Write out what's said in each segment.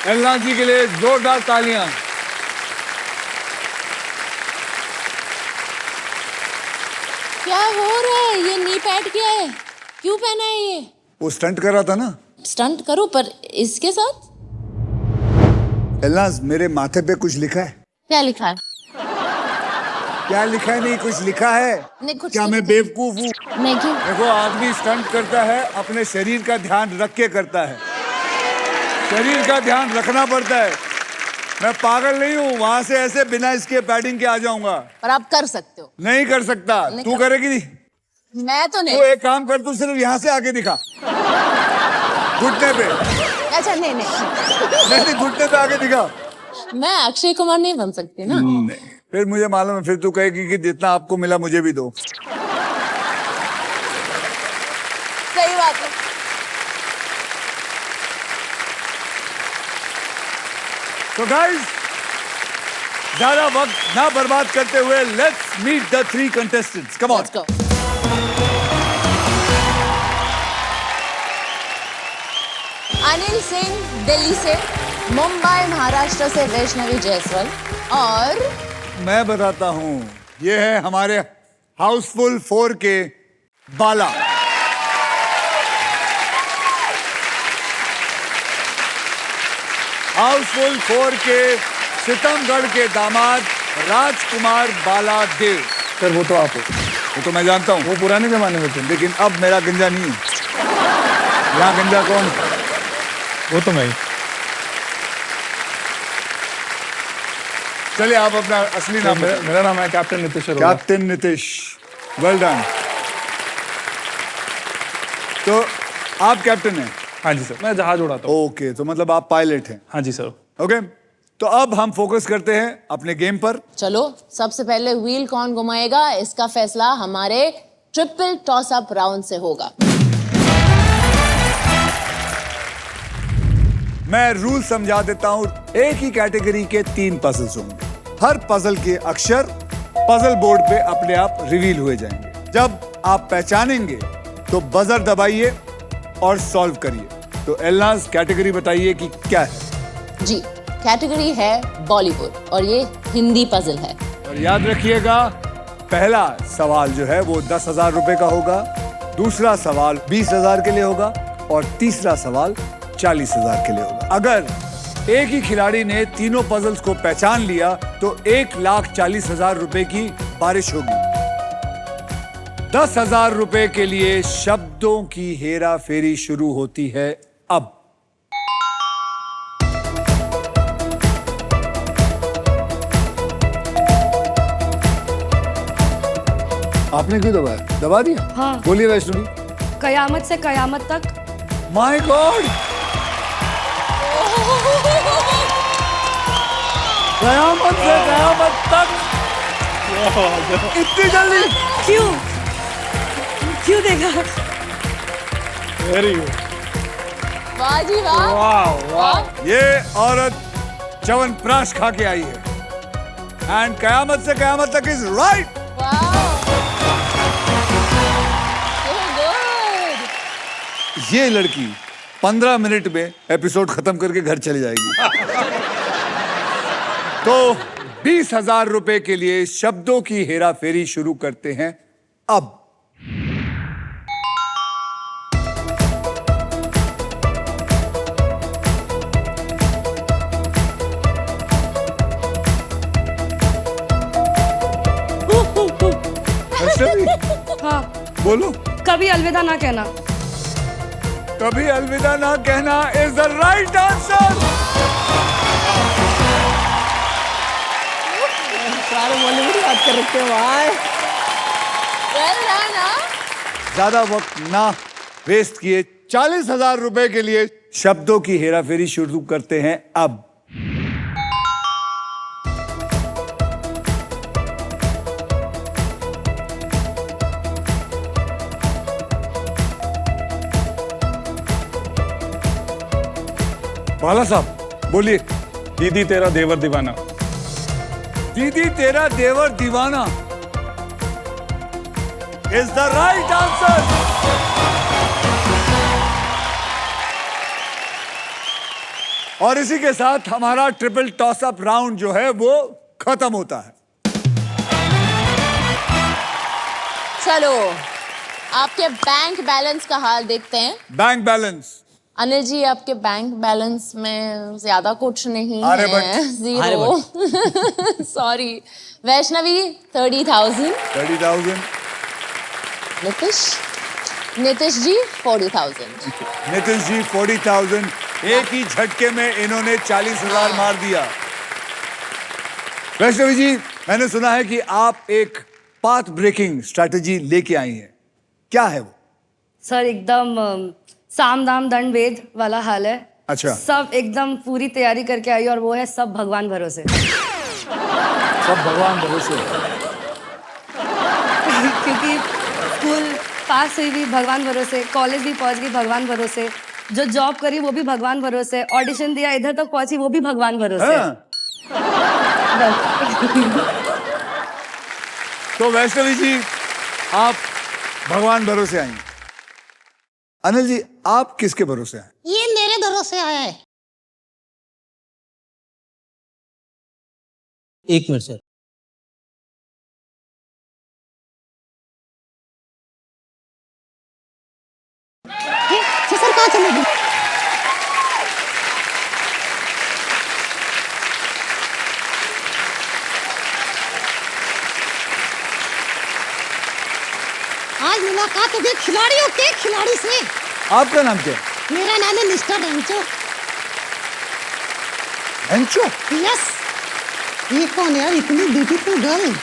एलना जी के लिए जोरदार तालियां। क्या हो रहा है? ये नी पैड क्या है? क्यों पहना है ये? वो स्टंट कर रहा था ना। स्टंट करो पर इसके साथ? एलना, मेरे माथे पे कुछ लिखा है? क्या लिखा है? क्या लिखा है? नहीं, कुछ लिखा है। नहीं, कुछ क्या नहीं। मैं बेवकूफ हूँ? नहीं, क्यों? देखो, आदमी स्टंट करता है अपने शरीर का ध्यान रख के करता है। शरीर का ध्यान रखना पड़ता है। मैं पागल नहीं हूँ, वहां से ऐसे बिना इसके पैडिंग के आ जाऊंगा। पर आप कर सकते हो। नहीं कर सकता। तू करेगी? मैं तो नहीं। तू एक काम कर, तू सिर्फ यहाँ से आके दिखा, घुटने पे। अच्छा, नहीं नहीं नहीं, घुटने पे आके दिखा। मैं अक्षय कुमार नहीं बन सकती ना। नहीं, फिर मुझे मालूम है, फिर तू कहेगी कि जितना आपको मिला मुझे भी दो। सही बात है। तो गाइस, ज्यादा वक्त ना बर्बाद करते हुए let's meet the 3 contestants. Come on. Let's go. Anil Singh Delhi से, मुंबई महाराष्ट्र से वैष्णवी जायसवाल, और मैं बताता हूं, ये है हमारे हाउसफुल 4 के बाला। हाउसफुल 4 के सितमगढ़ के दामाद राजकुमार बाला देव। सर वो तो आप हो। वो तो मैं जानता हूँ, वो पुराने जमाने में थे। लेकिन अब मेरा गंजा नहीं है। यहाँ गंजा कौन? वो तो मैं ही। चलिए, आप अपना असली नाम बताइए। मेरा नाम है captain Nitish Arora. Captain Nitish, well done. तो आप कैप्टन हैं? हाँ जी सर, मैं जहाज उड़ाता हूँ। ओके, तो मतलब आप पायलट हैं। हाँ जी सर। ओके, तो अब हम फोकस करते हैं अपने गेम पर। चलो, सबसे पहले व्हील कौन घुमाएगा इसका फैसला हमारे ट्रिपल टॉस अप राउंड से होगा। मैं रूल समझा देता हूं। एक ही कैटेगरी के 3 पजल्स होंगे। हर पजल के अक्षर पजल बोर्ड पे अपने आप रिवील हुए जाएंगे। जब आप पहचानेंगे तो बजर दबाइए और सॉल्व करिए। तो एलनाज, कैटेगरी बताइए कि क्या है? जी, कैटेगरी है बॉलीवुड और ये हिंदी पजल है। और याद रखिएगा, पहला सवाल जो है वो 10,000 रुपए का होगा, दूसरा सवाल 20,000 के लिए होगा और तीसरा सवाल 40,000 के लिए होगा। अगर एक ही खिलाड़ी ने तीनों पजल्स को पहचान लिया तो 1,40,000 रुपए की बारिश होगी। 10,000 रुपए के लिए शब्दों की हेरा फेरी शुरू होती है अब। आपने क्यों दबाया? दबा दिया? हाँ। बोलिए वैष्णवी। कयामत से कयामत तक। माय गॉड, कयामत से कयामत तक। इतनी जल्दी? क्यों क्यों देखा? Very good. वाह जी वाह। वाह वाह। ये औरत च्यवनप्राश खा के आई है एंड कयामत से कयामत तक इज राइट। ये लड़की 15 मिनट में एपिसोड खत्म करके घर चली जाएगी। तो 20,000 रुपए के लिए शब्दों की हेरा फेरी शुरू करते हैं अब। हाँ, बोलो। कभी अलविदा ना कहना। कभी अलविदा ना कहना इज द राइट आंसर। सारे बॉलीवुड बात कर रखे हो भाई। Well done. ज्यादा वक्त ना वेस्ट किए, 40,000 रुपए के लिए शब्दों की हेराफेरी शुरू करते हैं अब। बाला साहब बोलिए। दीदी तेरा देवर दीवाना। दीदी तेरा देवर दीवाना इज द राइट आंसर। और इसी के साथ हमारा ट्रिपल टॉस अप राउंड जो है वो खत्म होता है। चलो आपके बैंक बैलेंस का हाल देखते हैं। बैंक बैलेंस, अनिल जी आपके बैंक बैलेंस में ज्यादा कुछ नहीं है, आर्यभट्ट। जीरो। सॉरी। वैष्णवी 30,000। 30,000। नीतीश जी 40,000। नीतीश जी 40,000। एक ही झटके में इन्होंने 40,000 मार दिया। वैष्णवी जी, मैंने सुना है कि आप एक पाथ ब्रेकिंग स्ट्रैटेजी लेके आई हैं, क्या है वो? सर एकदम साम दाम दंड भेद वाला हाल है। अच्छा। सब एकदम पूरी तैयारी करके आई और वो है सब भगवान भरोसे। सब भगवान भरोसे। क्योंकि स्कूल पास हुई भी भगवान भरोसे, कॉलेज भी पहुंच गई भगवान भरोसे, जो जॉब करी वो भी भगवान भरोसे, ऑडिशन दिया इधर तक पहुंची वो भी भगवान भरोसे। हाँ। तो वैष्णवी जी आप भगवान भरोसे आई। अनिल जी आप किसके भरोसे हैं? ये मेरे भरोसे आया है। एक मिनट सर। सर कहाँ चले गए? आज मुलाकात होगी खिलाड़ियों के खिलाड़ी से। आपका नाम क्या है? मेरा नाम है मिस्टर डेंचो। एंचो? यस। ये कौन है यार, इतनी ब्यूटीफुल गर्ल?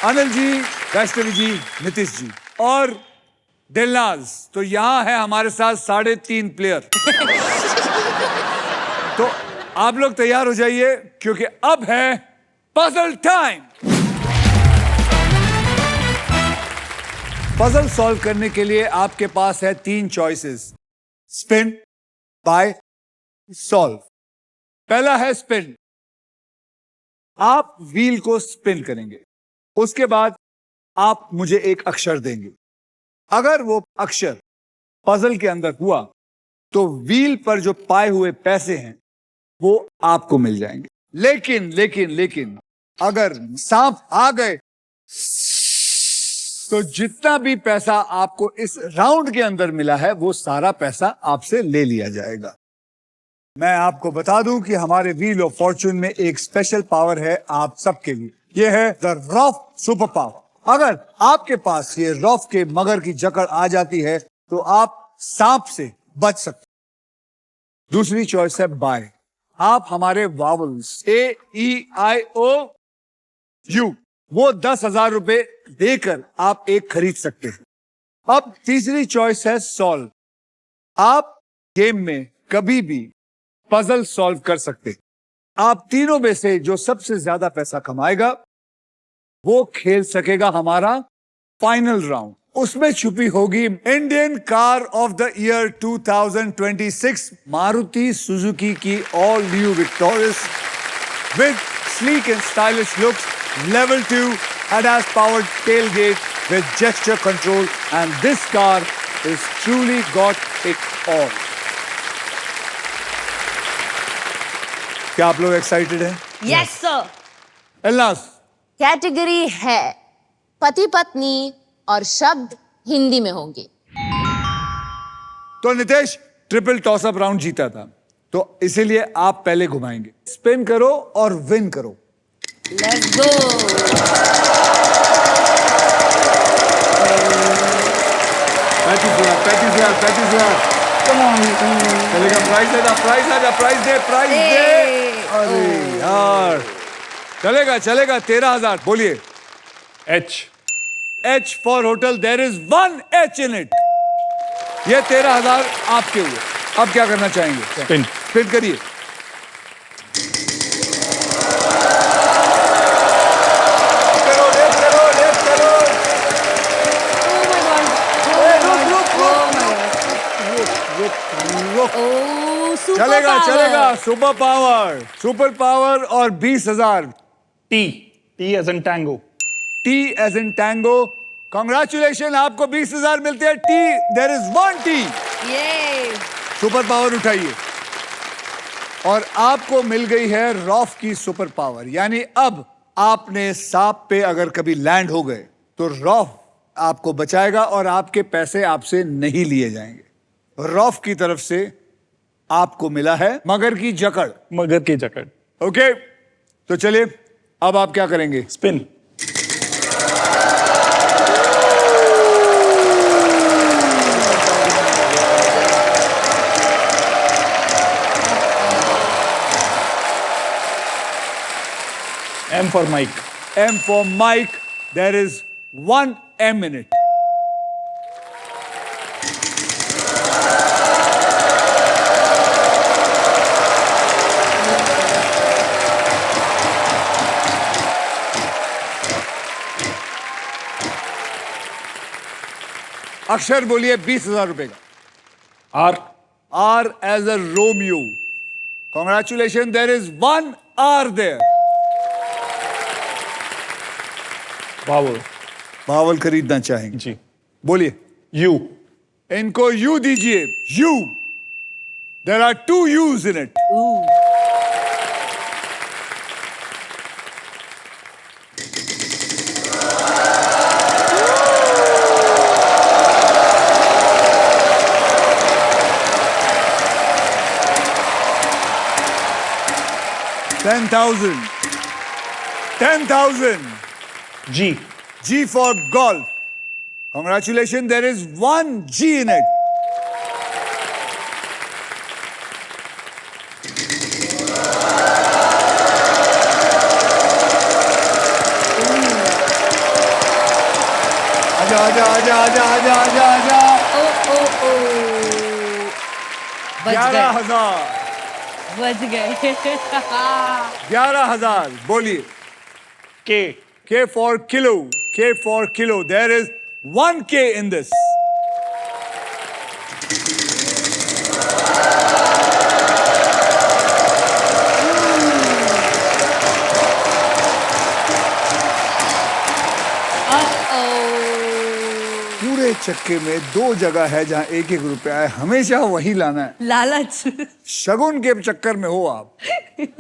अनिल जी, वैष्णवी जी, नीतीश जी और दिलनाज, तो यहाँ है हमारे साथ 3.5 प्लेयर। तो आप लोग तैयार हो जाइए क्योंकि अब है पजल टाइम। पजल सॉल्व करने के लिए आपके पास है 3 चॉइसेस, स्पिन, बाय, सॉल्व। पहला है स्पिन। आप व्हील को स्पिन करेंगे, उसके बाद आप मुझे एक अक्षर देंगे। अगर वो अक्षर पजल के अंदर हुआ तो व्हील पर जो पाए हुए पैसे हैं वो आपको मिल जाएंगे। लेकिन अगर सांप आ गए तो जितना भी पैसा आपको इस राउंड के अंदर मिला है वो सारा पैसा आपसे ले लिया जाएगा। मैं आपको बता दूं कि हमारे व्हील ऑफ फॉर्चून में एक स्पेशल पावर है आप सबके लिए। ये है द रॉफ सुपर पावर। अगर आपके पास ये रॉफ के मगर की जकड़ आ जाती है तो आप सांप से बच सकते। दूसरी चॉइस है बाय। आप हमारे वावल्स AEIOU वो 10,000 रुपए देकर आप एक खरीद सकते हैं। अब तीसरी चॉइस है सॉल्व। आप गेम में कभी भी पजल सॉल्व कर सकते हैं। आप तीनों में से जो सबसे ज्यादा पैसा कमाएगा वो खेल सकेगा हमारा फाइनल राउंड। उसमें छुपी होगी Indian car of the year 2026 Maruti Suzuki की all new Victoris with sleek and stylish looks, level 2 ADAS powered tailgate with gesture control, and this car is truly got it all. क्या आप लोग excited हैं? Yes sir. एल्लास category है पति पत्नी और शब्द हिंदी में होंगे। तो Nitesh triple toss up round जीता था, तो इसीलिए आप पहले घुमाएंगे। स्पिन करो और विन करो। Let's go. पैंतीस हजार। चलेगा, प्राइस दे। अरे यार, चलेगा 13,000। बोलिए। H for hotel, there is 1 H in it. ये 13,000 आपके हुए। अब क्या करना चाहेंगे? स्पिन करिए। ओ सुपर चलेगा पावर। चलेगा, सुपर पावर और 20,000। T as in tango. T as in tango. Congratulation, आपको 20,000 मिलते हैं। T, there is 1 T. ये सुपर पावर उठाइए। और आपको मिल गई है रॉफ की सुपर पावर, यानी अब आपने सांप पे अगर कभी लैंड हो गए तो रॉफ आपको बचाएगा और आपके पैसे आपसे नहीं लिए जाएंगे। रॉफ की तरफ से आपको मिला है मगर की जकड़। मगर की जकड़। ओके, तो चलिए अब आप क्या करेंगे? Spin. M for Mike. M for Mike. There is 1 M in it. अक्षर बोलिए 20,000 रुपए का। R. R as a Romeo. Congratulations, there is 1 R there. Vowel. Bawal खरीदना चाहेंगे? जी। बोलिए। U. इनको U दीजिए। U. There are 2 U's in it. $10,000. G. G for golf. Congratulations, there is 1 G in it. आजा आजा आजा आजा आजा आजा आजा। ओ बच गए 11,000। बच गए 11,000। बोलिए। K. K for kilo. K for kilo. There is 1 K in this. पूरे चक्के में 2 जगह है जहां 1-1 रुपया है, हमेशा वही लाना है। लालच। शगुन के चक्कर में हो आप।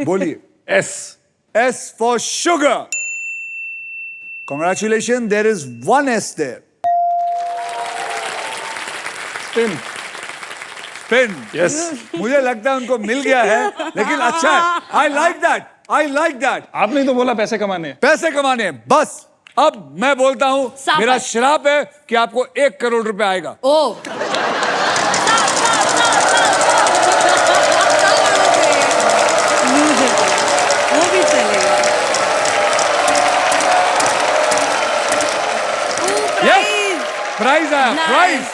बोलिए। S. S for sugar. Congratulations, there is 1 S there. Spin. Spin. Yes. मुझे लगता है उनको मिल गया है, लेकिन अच्छा है। I like that. I like that. आपने ही तो बोला पैसे कमाने हैं। पैसे कमाने हैं। बस अब मैं बोलता हूं, सांप मेरा है। श्राप है कि आपको 1 करोड़ रुपए आएगा। ओ वो भी चलेगा। Yes. प्राइज आया। Nice.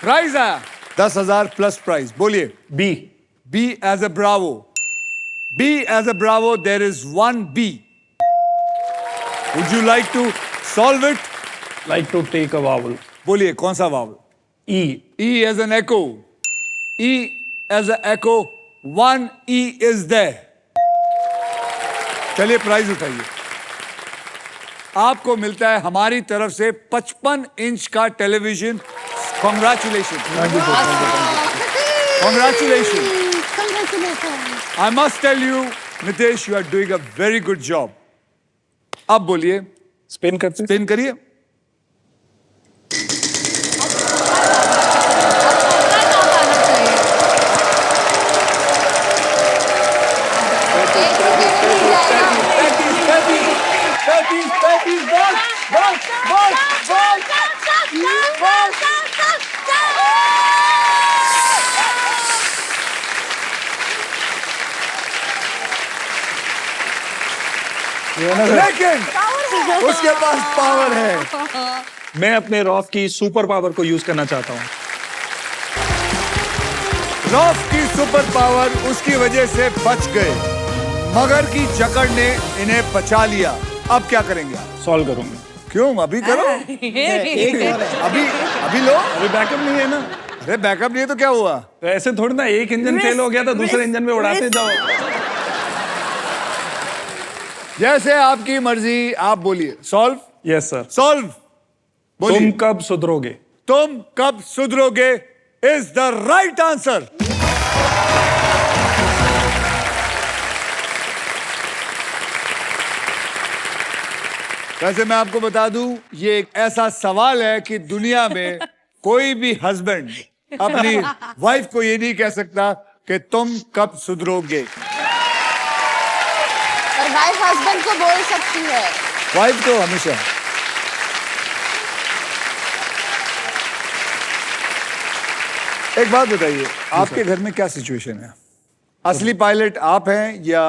प्राइज आया 10,000 प्लस प्राइज। बोलिए। B. B as a bravo. B as a bravo, there is 1 B. Would you like to solve it? Like to take a vowel. बोलिए कौन सा vowel? E. E as an echo. E as an echo. 1 E is there. चलिए prize उठाइए। आपको मिलता है हमारी तरफ से 55 इंच का television. Congratulation. Congratulation. I must tell you, Nitesh, you are doing a very good job. अब बोलिए। Spin करते हैं। स्पिन करिए। लेकिन उसके पास पावर है। मैं अपने रॉफ की सुपर पावर को यूज करना चाहता हूँ। रॉफ की सुपर पावर उसकी वजह से बच गए, मगर की जकड़ ने इन्हें बचा लिया। अब क्या करेंगे आप? सॉल्व करूंगा। क्यों? अभी करो। एक और है। अभी लो। अभी बैकअप नहीं है ना। अरे बैकअप नहीं है तो क्या हुआ? तो ऐसे थोड़ी ना, एक इंजन फेल हो गया तो दूसरे इंजन में उड़ाते जाओ। जैसे आपकी मर्जी, आप बोलिए। सॉल्व। Yes sir. सॉल्व। बोलिए। तुम कब सुधरोगे? तुम कब सुधरोगे इज द राइट आंसर। वैसे मैं आपको बता दूं, ये एक ऐसा सवाल है कि दुनिया में कोई भी हस्बैंड अपनी वाइफ को ये नहीं कह सकता कि तुम कब सुधरोगे। और वाइफ हस्बैंड को बोल सकती है। वाइफ तो हमेशा। एक बात बताइए, आपके घर में क्या सिचुएशन है? असली पायलट आप हैं या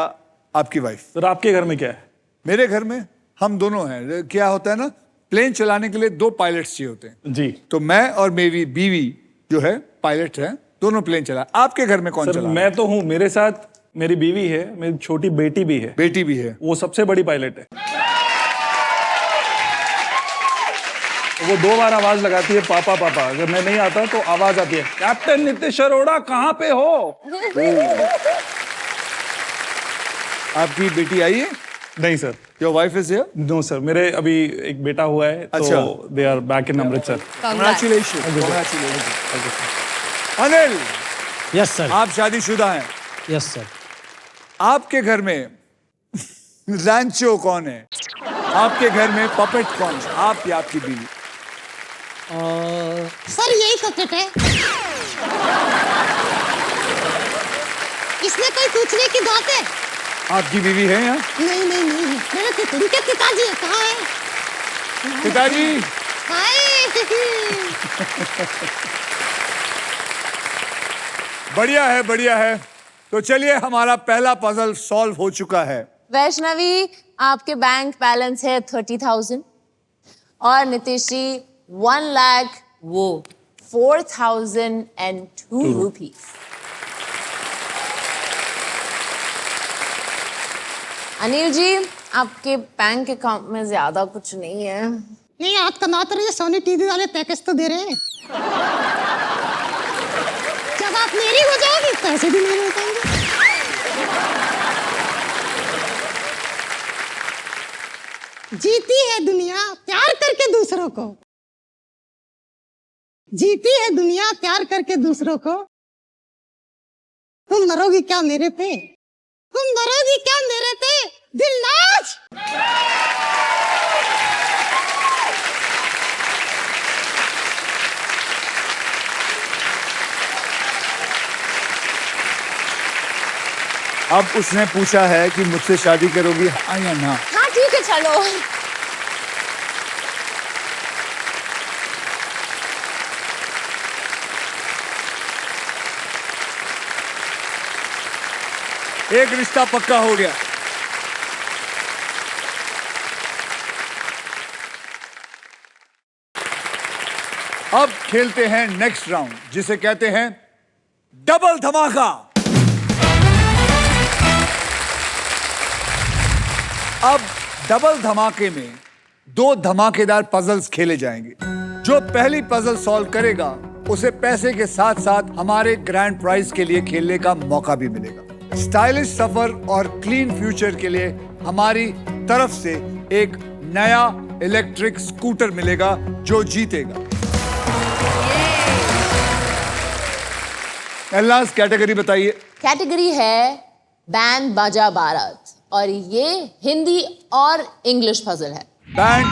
आपकी वाइफ? सर आपके घर में क्या है? मेरे घर में हम दोनों हैं। क्या होता है ना, प्लेन चलाने के लिए 2 पायलट्स चाहिए होते हैं। जी। तो मैं और मेरी बीवी जो है पायलट है, दोनों प्लेन चला। आपके घर में कौन सर चला? मैं तो हूँ, मेरे साथ मेरी बीवी है, मेरी छोटी बेटी भी है। बेटी भी है। वो सबसे बड़ी पायलट है। वो 2 बार आवाज लगाती है, पापा पापा। अगर मैं नहीं आता तो आवाज आती है, कैप्टन नीतीश अरोड़ा कहाँ पे हो? आपकी बेटी आई है? नहीं sir. Your wife is here? No sir, मेरे अभी एक बेटा हुआ है। अच्छा। तो they are back in Amritsar. Congratulation. Anil, yes sir. आप शादीशुदा हैं। Yes sir. आपके घर में रैंचो कौन है? आपके घर में पपेट कौन है? आप या आपकी बीवी? सर यही पपेट है। इसमें कोई पूछने की बात है? आपकी बीवी है यहाँ? नहीं नहीं नहीं, मेरे उनके पिताजी कहाँ है? पिताजी। हाय। बढ़िया है, बढ़िया है। तो चलिए, हमारा पहला पजल सॉल्व हो चुका है। वैष्णवी, आपके बैंक बैलेंस है 30,000 और नीतीश जी 1,04,002 रुपीज। अनिल जी, आपके बैंक अकाउंट में ज्यादा कुछ नहीं है। नहीं, आज का नात रही सोनी टीवी वाले पैकेज तो दे रहे हैं। जब आप मेरी हो जाओगी पैसे भी मेरे हो जाएंगे। जीती है दुनिया प्यार करके दूसरों को। जीती है दुनिया प्यार करके दूसरों को। तुम मरोगी क्या मेरे पे? तुम मरोगी क्या मेरे पे? दिलनाज। अब उसने पूछा है कि मुझसे शादी करोगी, हाँ या ना? हाँ ठीक है, चलो। एक रिश्ता पक्का हो गया। अब खेलते हैं नेक्स्ट राउंड, जिसे कहते हैं डबल धमाका। अब डबल धमाके में 2 धमाकेदार पजल्स खेले जाएंगे। जो पहली पजल सॉल्व करेगा उसे पैसे के साथ साथ हमारे ग्रैंड प्राइज के लिए खेलने का मौका भी मिलेगा। स्टाइलिश सफर और क्लीन फ्यूचर के लिए हमारी तरफ से एक नया इलेक्ट्रिक स्कूटर मिलेगा जो जीतेगा। एल्लास, कैटेगरी बताइए। कैटेगरी है बैंड बाजा बारात और ये हिंदी और इंग्लिश पजल है। बैंड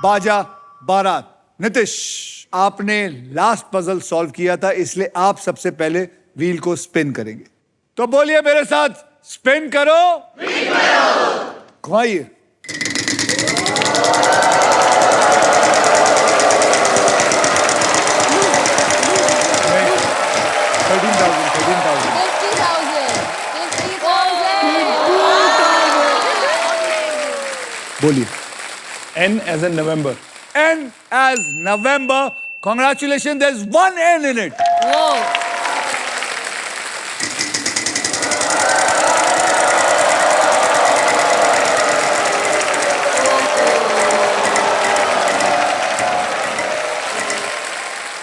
बाजा बारात। नितिश, आपने लास्ट पजल सॉल्व किया था, इसलिए आप सबसे पहले व्हील को स्पिन करेंगे। तो बोलिए मेरे साथ, स्पिन करो। घुमाइए। बोलिए। N as in November. N as November. Congratulations, there's 1 N in it.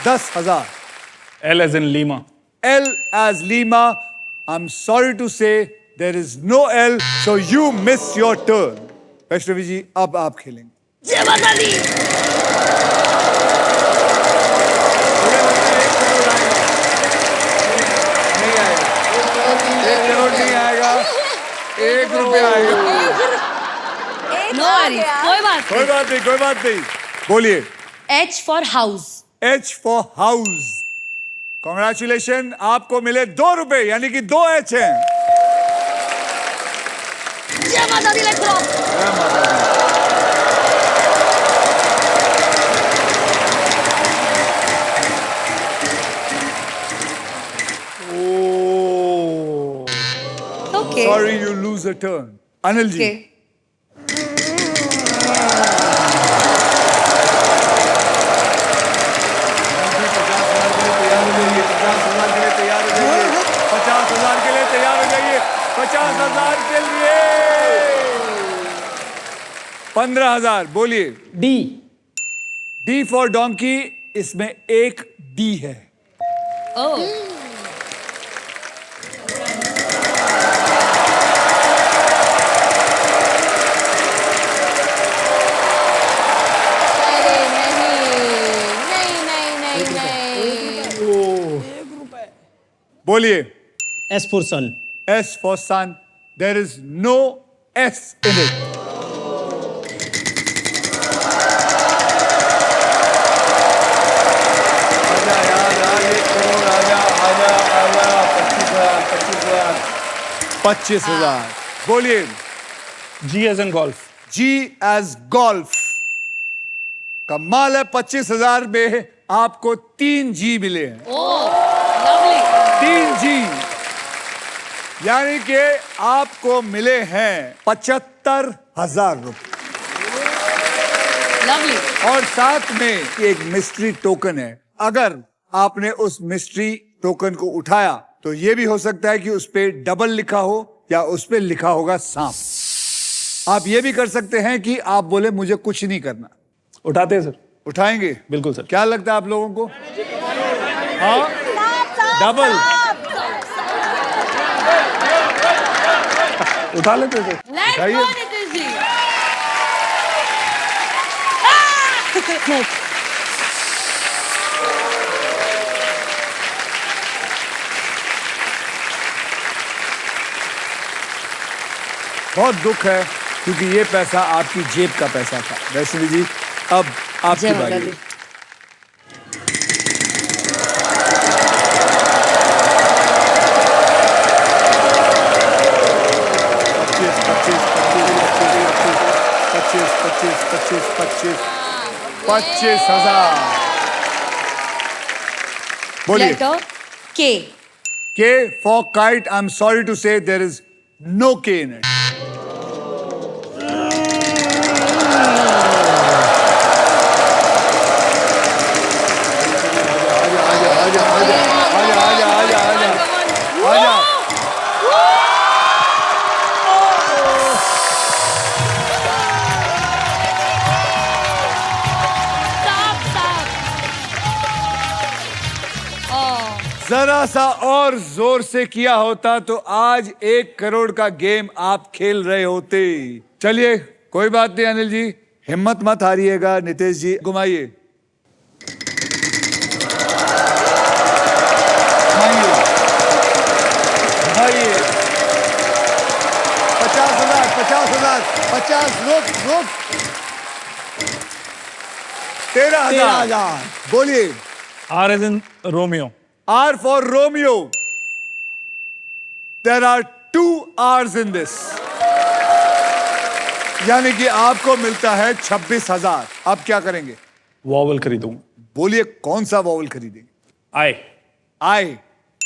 $10,000 L as in Lima. L as Lima. I'm sorry to say there is no L, so you miss your turn. Vaishnavi जी अब आप खेलेंगे। जय माता दी। नहीं आएगा, 1 करोड़ नहीं आएगा, 1 रुपया आएगा। नो वरीज, कोई बात कोई बात नहीं, कोई बात नहीं। बोलिए। नहीं। H for house. H for house. Congratulations, आपको मिले 2 रुपए, यानी कि 2 H हैं। जय माता दी, let's go. जय माता दी। Okay. Sorry, you lose a turn. Anil ji. Okay. तैयार हो जाइए, 50,000 के लिए तैयार हो जाइए, 50,000 के लिए 15,000। बोलिए। D. D for donkey, इसमें एक D है। Oh. अरे नहीं नहीं नहीं नहीं। बोलिए। S for sun. S for sun. There is no S in it. आजा यार, 1 करोड़, आजा आजा आजा। 25,000 25,000। बोलिए। G as in golf. G as golf. कमाल है, 25,000 में आपको 3 G मिले हैं। Oh. Lovely. 3 G, यानी कि आपको मिले हैं 75,000 रुपए। Lovely. और साथ में एक मिस्ट्री टोकन है। अगर आपने उस मिस्ट्री टोकन को उठाया तो ये भी हो सकता है कि उस पे डबल लिखा हो या उस पे लिखा होगा सांप। आप ये भी कर सकते हैं कि आप बोले मुझे कुछ नहीं करना। उठाते हैं सर। उठाएंगे? बिल्कुल सर। क्या लगता है आप लोगों को? हाँ, डबल। उठा लेते हैं सर। Let's उठाइए। go, Nitish ji. बहुत दुख है क्योंकि ये पैसा आपकी जेब का पैसा था। वैष्णवी जी अब आपकी जय माता बारी दी। है। पच्चीस हजार। बोलिए। Letter K. K for kite. I'm sorry to say there is no K in it. आजा। Stop, stop. Oh. जरा सा और जोर से किया होता तो आज 1 करोड़ का गेम आप खेल रहे होते। चलिए कोई बात नहीं अनिल जी, हिम्मत मत हारिएगा। नितेश जी घुमाइए। घुमाइए। 50,000 50,000 50। रुक 13,000। बोलिए। R as in Romeo. R for Romeo. There are 2 R's in this. यानी कि आपको मिलता है 26,000। अब क्या करेंगे? वॉवल खरीदूंगा। बोलिए कौन सा वॉवल खरीदेंगे? I.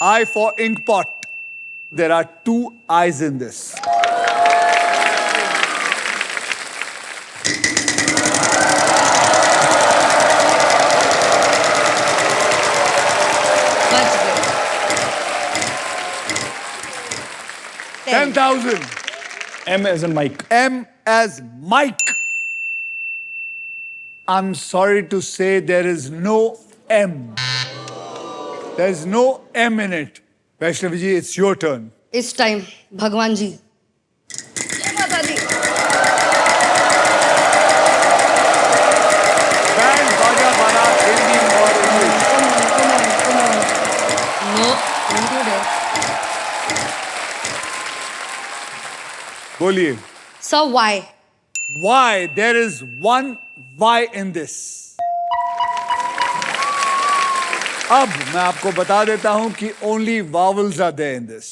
I for ink pot. There are 2 I's in this. Much good. 10,000. M as in Mike. M as Mike. I'm sorry to say there is no M. There is no M in it. Vaishnavi ji, it's your turn. इस time भगवान जी, जय माता दी। Band, बाजा, बारात, हिंदी और English. No, don't do that. बोलिए। Sir, why? Why? There is one why in this. अब मैं आपको बता देता हूं कि only vowels are there in this.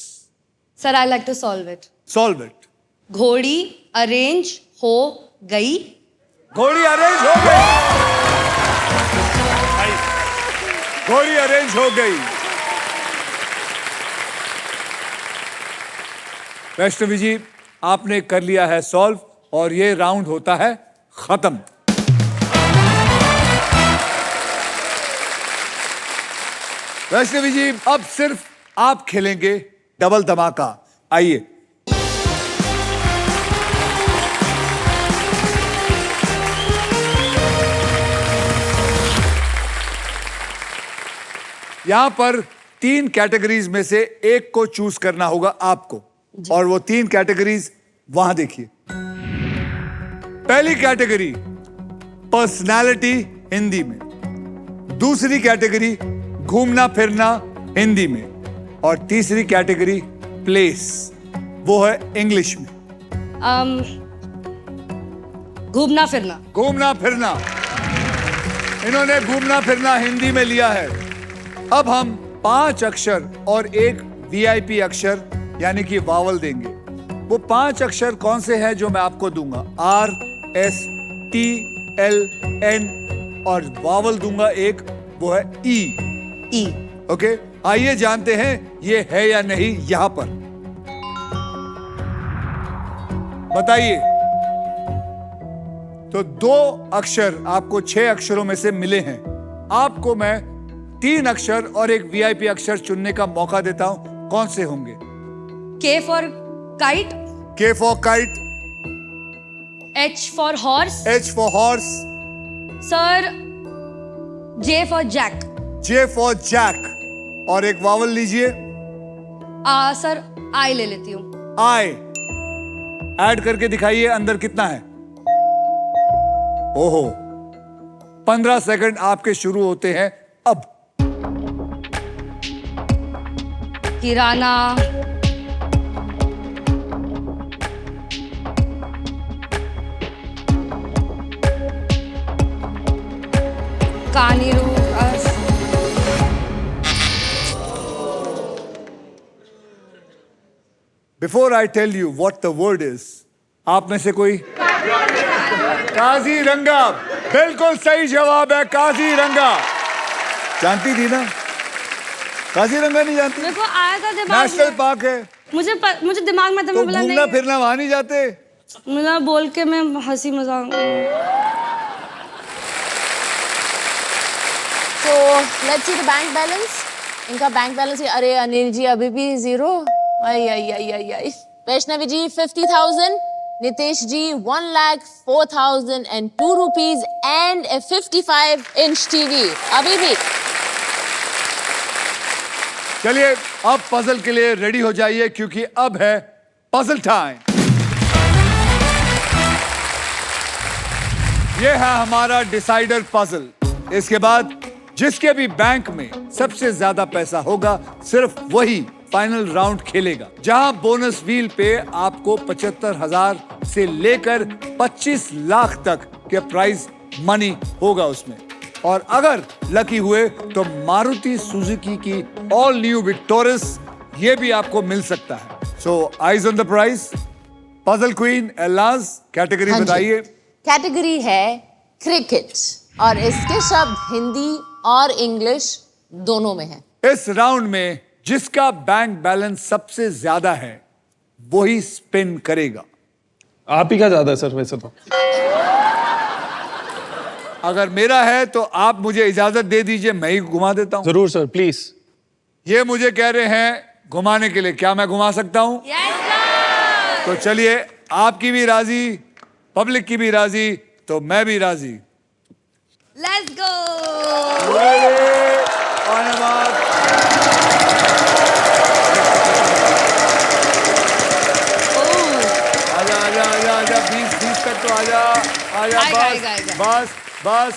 Sir, I like to solve it. Solve it. घोड़ी अरेंज हो गई। घोड़ी अरेंज हो गई। घोड़ी अरेंज हो गई। वैष्णवी जी, आपने कर लिया है सॉल्व और ये राउंड होता है खत्म। वैष्णवी जी, अब सिर्फ आप खेलेंगे डबल धमाका। आइए। यहां पर 3 कैटेगरीज में से एक को चूज करना होगा आपको, और वो 3 कैटेगरीज वहां देखिए। पहली कैटेगरी पर्सनालिटी हिंदी में, दूसरी कैटेगरी घूमना फिरना हिंदी में, और तीसरी कैटेगरी प्लेस, वो है इंग्लिश में। घूमना फिरना। घूमना फिरना, इन्होंने घूमना फिरना हिंदी में लिया है। अब हम 5 अक्षर और एक वीआईपी अक्षर यानी कि वावल देंगे। वो 5 अक्षर कौन से हैं जो मैं आपको दूंगा? R, S, T, L, N, और वावल दूंगा एक, वो है E। ई। ओके, आइए जानते हैं ये है या नहीं यहां पर। बताइए। तो 2 अक्षर आपको 6 अक्षरों में से मिले हैं। आपको मैं 3 अक्षर और एक वीआईपी अक्षर चुनने का मौका देता हूं। कौन से होंगे? K for kite. K for kite, H for horse. H for horse, sir, J for jack. J for jack, और एक वावल लीजिए। सर, आई ले लेती हूँ। I। ऐड करके दिखाइए अंदर कितना है। ओहो, 15 सेकंड आपके शुरू होते हैं अब। किराना। कानीरू। Before I tell you what the word is, आप में से कोई? काजीरंगा, बिल्कुल सही जवाब है, काजीरंगा। जानती थी ना? काजीरंगा नहीं जानती? मेरे को आया था दिमाग नेशनल में। पार्क है। मुझे दिमाग में था, तो मैं बोला घूमना नहीं। फिरना वहां नहीं जाते? मुझे बोल के मैं हंसी मजाक। So let's see the bank balance. इनका बैंक बैलेंस, अरे अनिल जी अभी भी 0। आई आई आई आई आई। वैष्णवी जी 50,000, नितेश जी 1,04,002 rupees and a 55-inch TV अभी भी। चलिए अब पजल के लिए रेडी हो जाइए, क्योंकि अब है पजल टाइम। ये है हमारा डिसाइडर पजल। इसके बाद जिसके भी बैंक में सबसे ज्यादा पैसा होगा, सिर्फ वही फाइनल राउंड खेलेगा, जहां बोनस व्हील पे आपको 75,000 से लेकर 25 लाख तक के प्राइज मनी होगा उसमें। और अगर लकी हुए तो मारुति सुजुकी की ऑल न्यू विक्टोरियस ये भी आपको मिल सकता है। So eyes on the prize. Puzzle queen एलाज, कैटेगरी हाँ जी। बताइए। कैटेगरी है क्रिकेट और इसके शब्द हिंदी और इंग्लिश दोनों में है। इस राउंड में जिसका बैंक बैलेंस सबसे ज्यादा है वही स्पिन करेगा। आप ही का ज्यादा है सर वैसे तो। अगर मेरा है तो आप मुझे इजाजत दे दीजिए, मैं ही घुमा देता हूं। जरूर सर, प्लीज। ये मुझे कह रहे हैं घुमाने के लिए, क्या मैं घुमा सकता हूं? तो चलिए, आपकी भी राजी, पब्लिक की भी राजी, तो मैं भी राजी। Let's go. धन्यवाद। आजा आजा आजा आजा 20 तक तो आजा आजा आएगा, बस आएगा। बस बस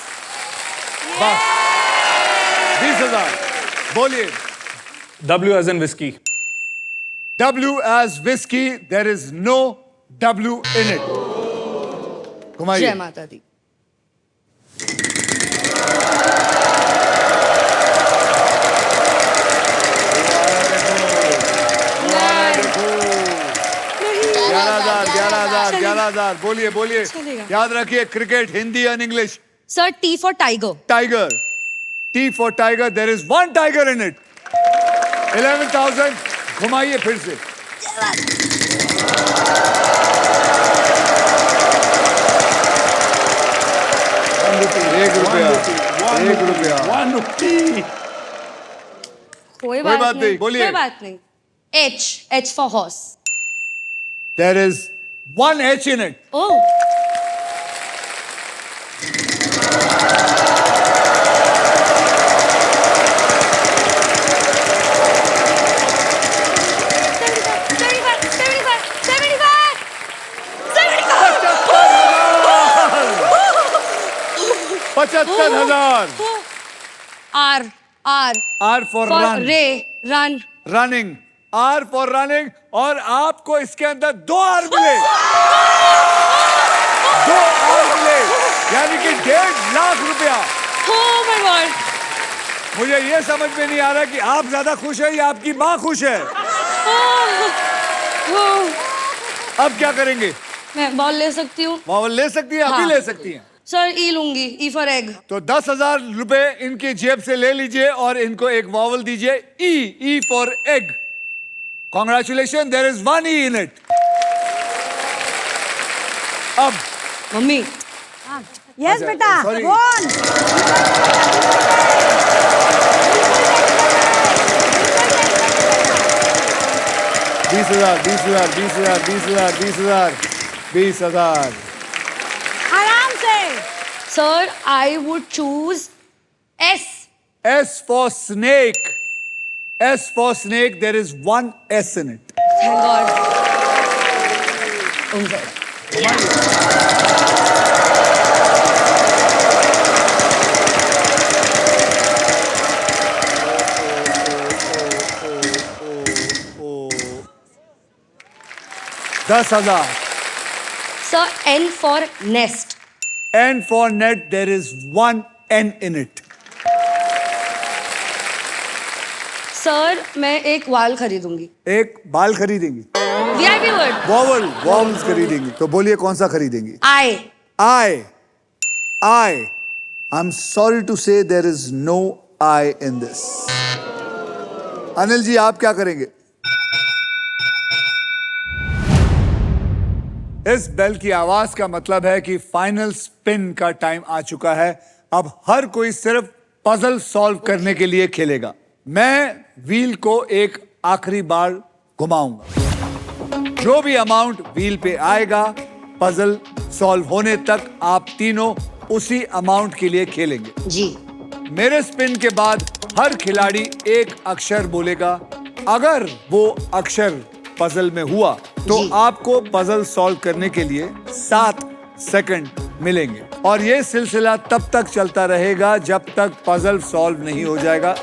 बस 20,000 बोलिए W as in whiskey. W as whiskey there is no W in it घुमाइए जय माता दी। ग्यारह हजार बोलिए बोलिए चलेगा। याद रखिए cricket Hindi and English sir T for tiger. Tiger T for tiger there is one tiger in it 11,000 घुमाइए फिर से एक रुपया One rupee. कोई बात बात नहीं, नहीं, बोलिए। कोई बात नहीं। H for horse। there is one H in it Oh, पचहत्तर हजार R R for for run run। running R for running और आपको इसके अंदर 2 R मिले 2 R मिले यानी कि 1.5 लाख रुपया Oh my God। मुझे ये समझ में नहीं आ रहा कि आप ज्यादा खुश है या आपकी माँ खुश है अब क्या करेंगे मैं बॉल ले सकती हूँ। वावल ले सकती है अभी हाँ। ले सकती हैं सर ई लूंगी। E for egg। तो 10,000 रुपए इनकी जेब से ले लीजिए और इनको एक वावल दीजिए E for egg congratulation there is 1 E in it अब मम्मी यस बेटा sorry. कौन बीस हजार आराम से sir I would choose S। S for snake S for snake there is 1 S in it Thank God। दस हजार sir N for nest। N for net there is 1 N in it sir मैं एक वाल खरीदूंगी। एक बाल खरीदेंगी VIP word vowels खरीदेंगी तो बोलिए कौन सा खरीदेंगी I। I I'm sorry to say there is no I in this Anil ji आप क्या करेंगे इस बेल की आवाज का मतलब है कि फाइनल स्पिन का टाइम आ चुका है अब हर कोई सिर्फ पजल सॉल्व करने के लिए खेलेगा मैं व्हील को एक आखिरी बार घुमाऊंगा जो भी अमाउंट व्हील पे आएगा पजल सॉल्व होने तक आप तीनों उसी अमाउंट के लिए खेलेंगे जी। मेरे स्पिन के बाद हर खिलाड़ी एक अक्षर बोलेगा अगर वो अक्षर पजल में हुआ तो जी। आपको पजल सॉल्व करने के लिए 7 सेकंड मिलेंगे और ये सिलसिला तब तक चलता रहेगा जब तक पजल सॉल्व नहीं हो जाएगा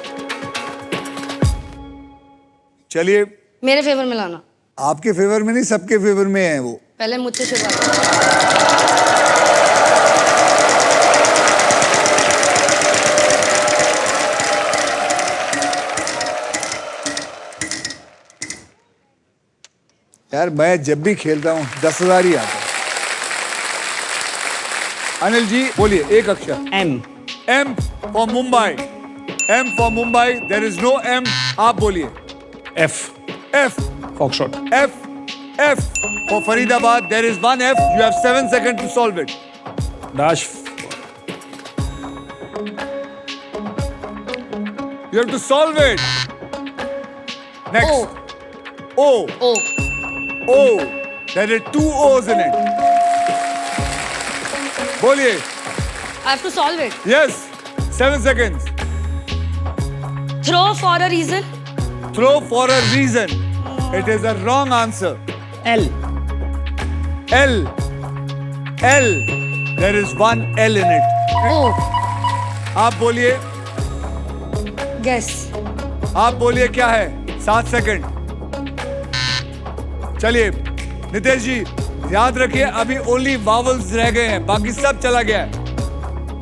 चलिए मेरे फेवर में लाना। आपके फेवर में नहीं सबके फेवर में है वो पहले मुझसे शुरुआत। यार मैं जब भी खेलता हूँ 10,000 ही आता है अनिल जी बोलिए एक अक्षर M। M for Mumbai M for Mumbai there is no M आप बोलिए F. F Foxtrot. F for Faridabad there is 1 F you have 7 seconds to solve it Dash. you have to solve it next O O। O there are 2 O's in it बोलिए I have to solve it। yes 7 seconds throw for a reason. Throw for a reason. It is a wrong answer. L. L. L. There is one L in it. Oh, आप बोलिए, guess. आप बोलिए क्या है? 7 second. चलिए नितेश जी, याद रखिए अभी ओनली वावल्स रह गए हैं, बाकी सब चला गया है.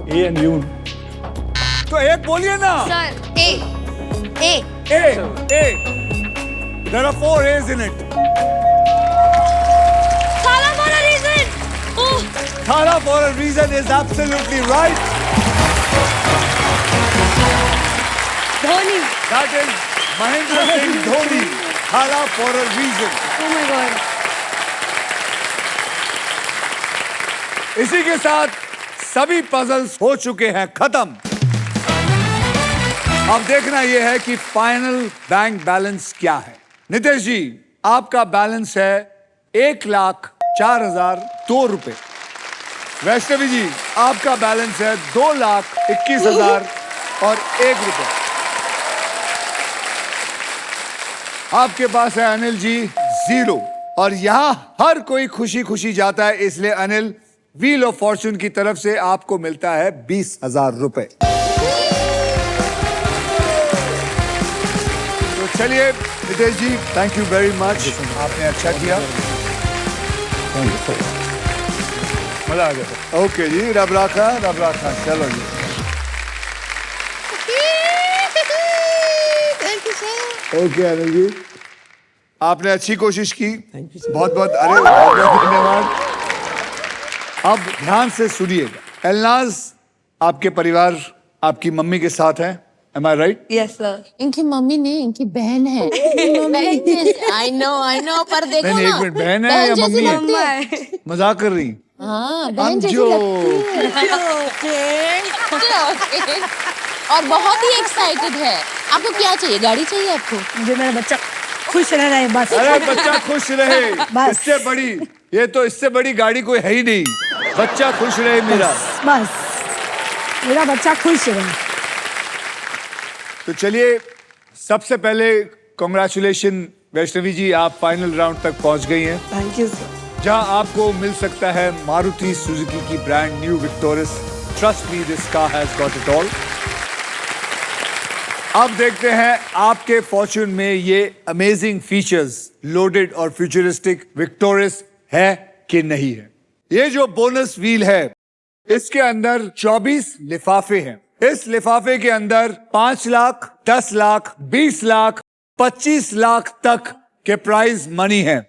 A and U. तो एक बोलिए ना. Sir, A. A. A. There are 4 A's in it. Thala for a reason. Oh, Thara for a reason is absolutely right. Dhoni. That is Mahendra Singh Dhoni. Thara for a reason. Oh my God. इसी के साथ सभी puzzles हो चुके हैं खत्म. अब देखना यह है कि फाइनल बैंक बैलेंस क्या है. नितेश जी, आपका बैलेंस है 1,04,002 रुपए. वैष्णवी जी, आपका बैलेंस है 2,21,000 और 1 रुपए. आपके पास है अनिल जी 0. और यहां हर कोई खुशी खुशी जाता है, इसलिए अनिल व्हील ऑफ फॉर्चून की तरफ से आपको मिलता है 20,000 रुपए. तो चलिए नितेश जी, थैंक यू वेरी मच. आपने अच्छा किया. मजा आ गया. ओके जी, रब राखा. चलो जी. Thank you sir. Okay Anil ji, आपने अच्छी कोशिश की. बहुत बहुत धन्यवाद. अब ध्यान से सुनिएगा. एलनाज, आपके परिवार आपकी मम्मी के साथ है. Am I right? Yes, sir. इनकी मम्मी नहीं, इनकी बहन है. आई नो पर देखो नहीं, ना, एक मिनट, बहन है या जैसी मम्मी है? लगती है. मजाक कर रही. हाँ, बहन जैसी जो लगती है. Okay. और बहुत ही एक्साइटेड है. आपको क्या चाहिए? गाड़ी चाहिए आपको? मुझे मेरा बच्चा खुश रह रहा है बस. अरे बच्चा खुश रहे, बस. इससे बड़ी, ये तो इससे बड़ी गाड़ी कोई है ही नहीं. बच्चा खुश रहे मेरा. बस मेरा बच्चा खुश रहे. तो चलिए, सबसे पहले कॉन्ग्रेचुलेशन वैष्णवी जी, आप फाइनल राउंड तक पहुंच गई हैं, थैंक यू सर. जहां आपको मिल सकता है मारुति सुजुकी की brand new Victoris. Trust me, this car has got it all. अब देखते हैं आपके फॉर्च्यून में ये अमेजिंग फीचर्स लोडेड और फ्यूचरिस्टिक विक्टोरिस है कि नहीं है. ये जो बोनस व्हील है, इसके अंदर 24 लिफाफे हैं. इस लिफाफे के अंदर 5 लाख, 10 लाख, 20 लाख, 25 लाख तक के प्राइज मनी हैं.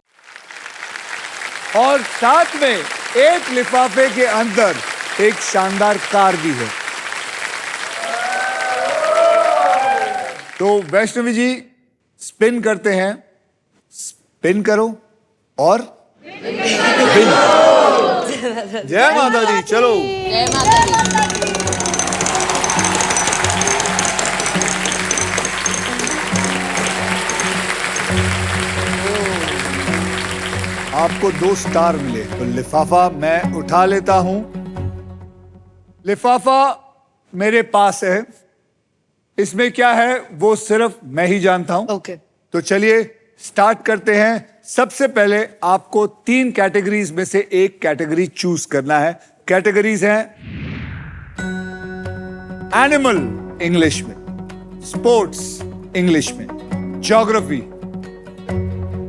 और साथ में एक लिफाफे के अंदर एक शानदार कार भी है. तो वैष्णवी जी, स्पिन करते हैं. स्पिन करो और विन करो. जय माता दी. चलो. जय माता दी. आपको 2 स्टार मिले. तो लिफाफा मैं उठा लेता हूं. लिफाफा मेरे पास है. इसमें क्या है वो सिर्फ मैं ही जानता हूं. Okay. तो चलिए स्टार्ट करते हैं. सबसे पहले आपको 3 कैटेगरीज में से एक कैटेगरी चूज करना है. कैटेगरीज हैं एनिमल इंग्लिश में, स्पोर्ट्स इंग्लिश में, ज्योग्राफी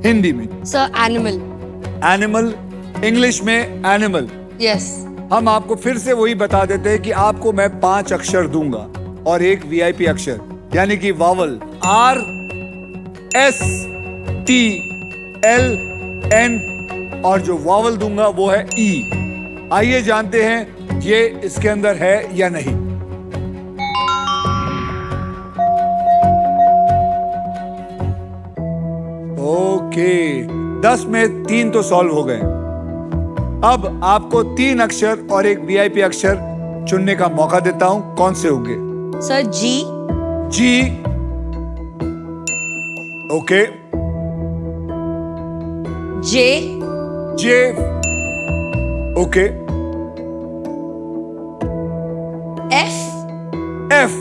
हिंदी में. Sir, animal. एनिमल इंग्लिश में एनिमल. Yes. हम आपको फिर से वही बता देते हैं कि आपको मैं 5 अक्षर दूंगा और एक वीआईपी अक्षर, यानी कि vowel R S T L N, और जो वावल दूंगा वो है E. आइए जानते हैं ये इसके अंदर है या नहीं. ओके, 10 में 3 तो सॉल्व हो गए. अब आपको 3 अक्षर और एक वीआईपी अक्षर चुनने का मौका देता हूं. कौन से होंगे? Sir, G. G. Okay. J. J. Okay. F. F.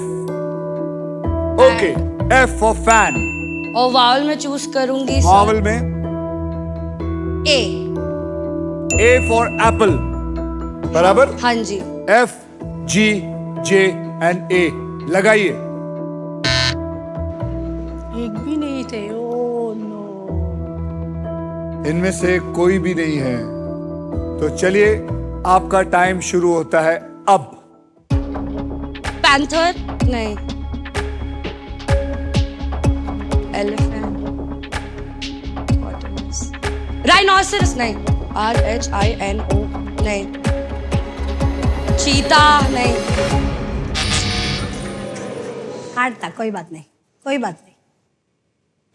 Okay. F for fan. और वावल में चूज करूंगी Vowel में ए। A for apple. बराबर? हाँ जी। F, G, J and A. लगाइए। एक भी नहीं थे। Oh no. इनमें से कोई भी नहीं है। तो चलिए आपका टाइम शुरू होता है अब। पैंथर नहीं। एलिफेंट। राइनोसरस नहीं। RHINO नहीं। चीता नहीं। हार्ड था, कोई बात नहीं, कोई बात नहीं।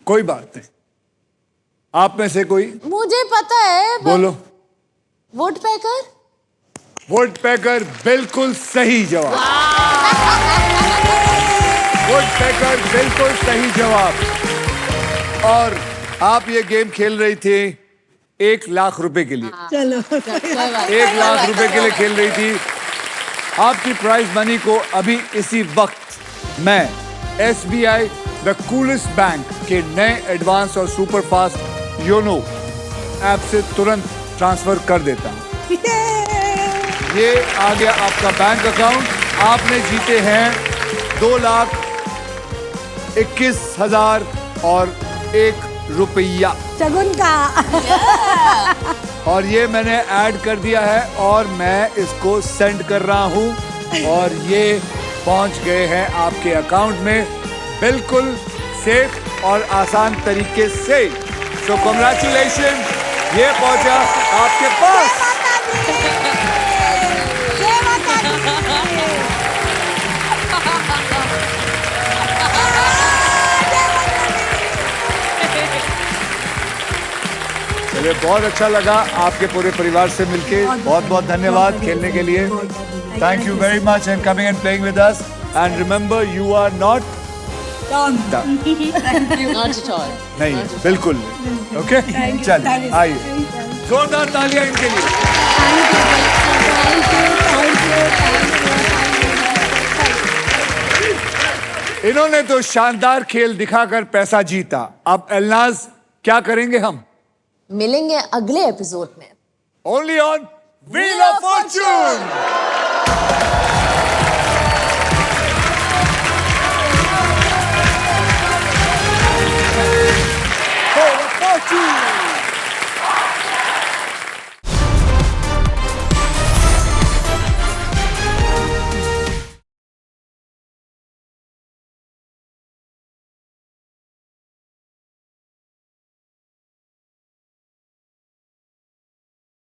कोई बात नहीं। आप में से कोई मुझे पता है बोलो। वोट पैकर। वोट पैकर बिल्कुल सही जवाब। वोट पैकर बिल्कुल सही जवाब। और आप ये गेम खेल रही थी 1 लाख रुपए के लिए। चलो 1 लाख रुपए के लिए खेल रही थी। आपकी प्राइज मनी को अभी इसी वक्त मैं SBI द कूलेस्ट बैंक के नए एडवांस और सुपर फास्ट योनो ऐप से तुरंत ट्रांसफर कर देता हूं। ये आ गया आपका बैंक अकाउंट। आपने जीते हैं 2,21,000 और 1 रुपया। शगुन का। और ये मैंने ऐड कर दिया है और मैं इसको सेंड कर रहा हूं और ये पहुंच गए हैं आपके अकाउंट में बिल्कुल सेफ और आसान तरीके से। सो कांग्रेचुलेशन, ये पहुंचा आपके पास। चलिए, बहुत अच्छा लगा आपके पूरे परिवार से मिलके। बहुत बहुत धन्यवाद खेलने के लिए। Thank you very much and coming and playing with us. And remember, you are not Not at all. नहीं, बिल्कुल नहीं। ओके, चलिए आइए, जोरदार तालियां इनके लिए। इन्होंने तो शानदार खेल दिखाकर पैसा जीता। अब एलनाज क्या करेंगे हम? मिलेंगे अगले एपिसोड में। Only on wheel of Fortune.